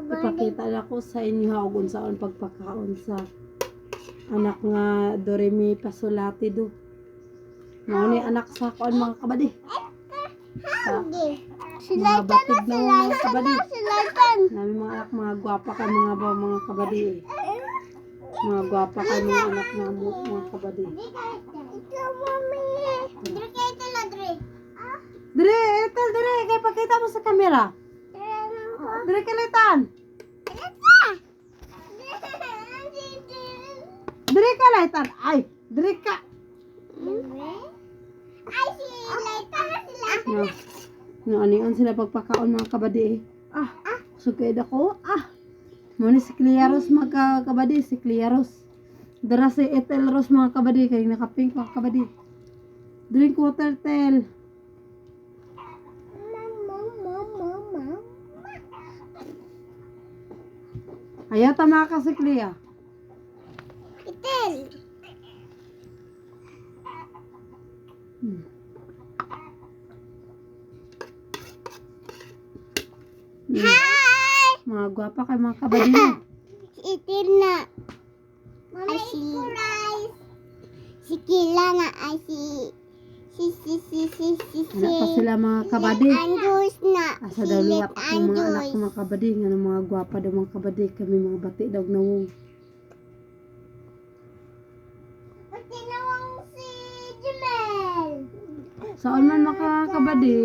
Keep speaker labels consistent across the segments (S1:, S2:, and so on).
S1: ipakita na ko sa inyo kung saan pagpakaon sa anak nga Doremi Pasulati do. Mao ni anak sa kuan mga kabady. Mga batid na mga kabady. Nami mga anak mga gwapa ka mga kabady. Mga gwapa ka mga anak na mga kabady. Dire, kay pakita mo sa kamera. Dire kalitan. Dire ka laitan. Ay, dire ka.
S2: Ay, si Laitan na sila.
S1: No, anion sila pagpakaon mga kabady. Sugay ako. Muna si Clearos mga kabady, si Clearos. Dara si Ethel Rose mga kabady, kay nakapink mga kabady. Drink water, Tel. Ayaw tama ka si Clea.
S2: Itel. Hi!
S1: Mga gwapa kay mga kabady mo.
S2: Itel na. Ay, si Kila na ay si
S1: Anak pa sila mga kabady.
S2: Andrews na.
S1: Asa daw luwat ang mga anak ko mga kabady. Nga ng mga gwapa daw mga kabady. Kami mga bati daw nawong.
S2: Tinawang si Jamel.
S1: Saan man mga kabady?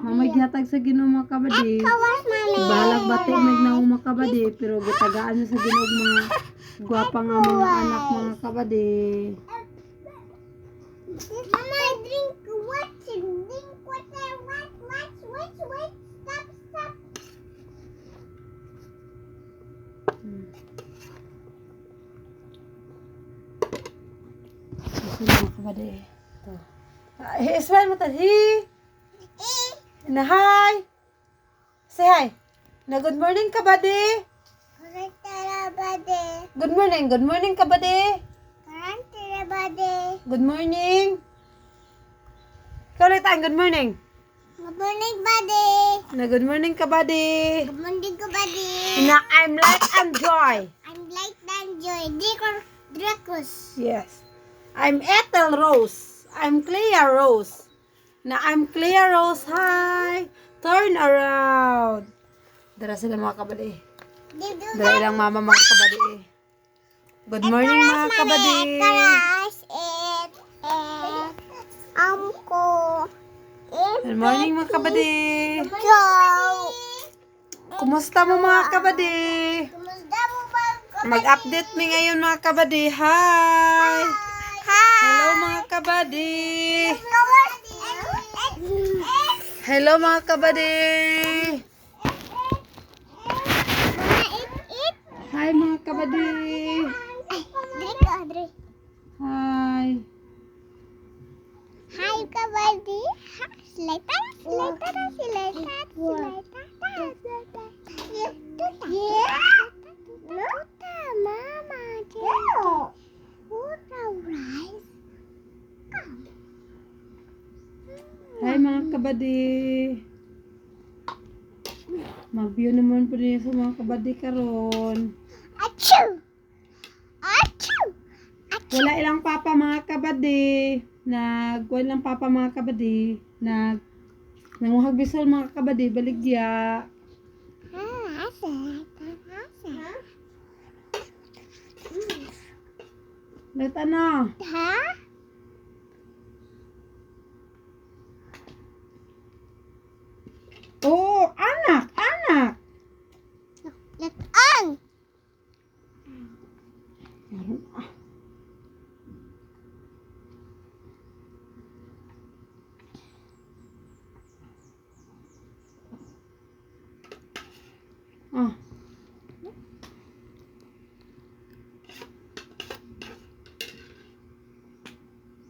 S1: Mamay gihatag sa Ginoo mga kabady.
S2: Kawas, mami.
S1: Balag bati meg nawong mga kabady. Pero gitagaan niya sa Ginoo mga gwapa nga mga anak mga kabady.
S2: Mama, drink water. Drink water. Wait. Stop.
S1: Ito mga kabady. Ito. Smile mo tayo. Na hi. Say hi. Na good morning kabady. Good morning kabady. Good morning. Ikaw ulit ang good morning.
S2: Good morning, buddy.
S1: Na good morning kabady.
S2: Good morning, buddy.
S1: Na I'm Light and Joy.
S2: I'm Light and Joy. Dracos.
S1: Yes. I'm Ethel Rose. I'm Clea Rose. Na I'm Clea Rose. Hi. Turn around. Dara sila mga kabady. Dara ilang mama mga kabady. Good morning mga kabady. Good morning mga kabady. Kumusta mo mga kabady? Mag-update mi ngayon mga kabady. Hi. Hello mga kabady. Hello mga kabady. Hi mga kabady. Hi.
S2: Hi, kabadi. Selatan. Mama. Rice.
S1: Hi mga kabady. Mag-view naman po niya sa mga kabady karon.
S2: Achoo!
S1: Wala ilang papa mga kabady. Walang papa mga kabady. Nanguhag bisol mga kabady. Baligya. Let ano?
S2: Ha?
S1: Oh, anak.
S2: Let on!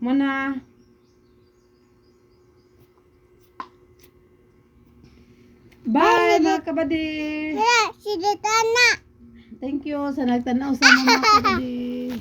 S1: Mana? Bye mga kabady.
S2: Si Detana.
S1: Thank you sa nagtanaw sa mga kabady.